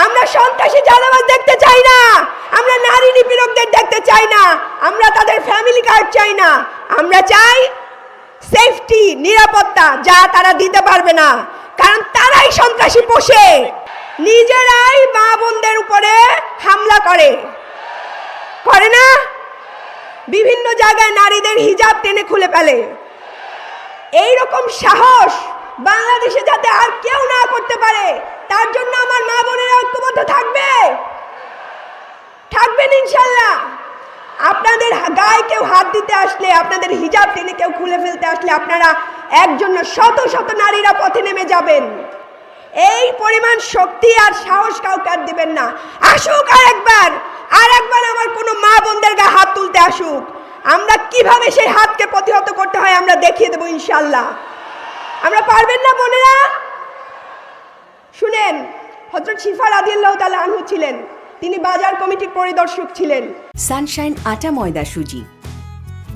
আমরা সন্ত্রাসী চাঁদাবাজ দেখতে চাই না, আমরা নারী নিপীড়কদের দেখতে চাই না, আমরা তাদের ফ্যামিলি কার্ড চাই না। আমরা চাই সেফটি, নিরাপত্তা, যা তারা দিতে পারবে না, কারণ তারাই সন্ত্রাসী পোষে, নিজেরাই মা বোনদের উপরে হামলা করে না, বিভিন্ন জায়গায় নারীদের হিজাব টেনে খুলে ফেলে। এইরকম সাহস বাংলাদেশে যাতে আর কেউ না করতে পারে, তার জন্য আমার মা বোনেরা ঐক্যবদ্ধ থাকবেন ইনশাল্লাহ। আপনাদের গায়ে কেউ হাত দিতে আসলে, আপনাদের হিজাব টেনে কেউ খুলে ফেলতে আসলে, আপনারা একজন্য শত শত নারীরা পথে নেমে যাবেন। এই পরিমাণ শক্তি আর সাহস কাউকে আর দিবেন না। আসুক আর একবার আমার কোনো মা বোনদের গায়ে হাত তুলতে আসুক, আমরা কিভাবে সেই হাতকে প্রতিহত করতে হয় আমরা দেখিয়ে দেবো ইনশাল্লাহ। আমরা পারবেন না বোনেরা? শুনেন, হযরত শিফা রাদিয়াল্লাহু তাআলা আনহু ছিলেন, তিনি বাজার কমিটির পরিদর্শক ছিলেন। সানশাইন আটা ময়দা সুজি,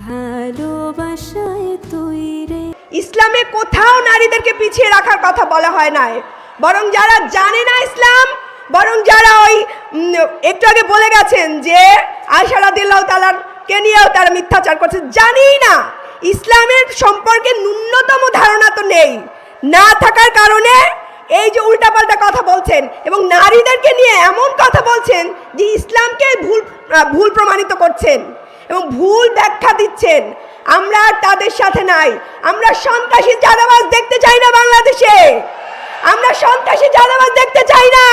ভালোবাসায় তৈরি। ইসলামে কোথাও নারীদেরকে পিছিয়ে রাখার কথা বলা হয় নাই, বরং যারা জানে না ইসলাম, বরং যারা ওই একটু আগে বলে গেছেন যে আয়েশা রাদিয়াল্লাহু তাআলার কে নিয়েও তারা মিথ্যাচার করছে, জানেই না, ইসলামের সম্পর্কে ন্যূনতম ধারণা তো নেই, না থাকার কারণে এই যে উল্টাপাল্টা কথা বলছেন এবং নারীদেরকে নিয়ে এমন কথা বলছেন যে ইসলামকে ভুল প্রমাণিত করছেন এবং ভুল ব্যাখ্যা দিচ্ছেন। আমরা আর তাদের সাথে নাই। আমরা সন্ত্রাসী চাঁদাবাজ দেখতে চাই না বাংলাদেশে, আমরা সন্ত্রাসী চাঁদাবাজ দেখতে চাই না,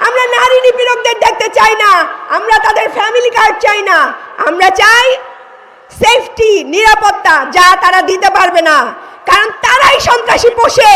আমরা নারী নিপীড়কদের দেখতে চাই না, আমরা তাদের ফ্যামিলি কার্ড চাই না। আমরা চাই সেফটি, নিরাপত্তা, যা তারা দিতে পারবে না, কারণ তারাই সন্ত্রাসী পোষে।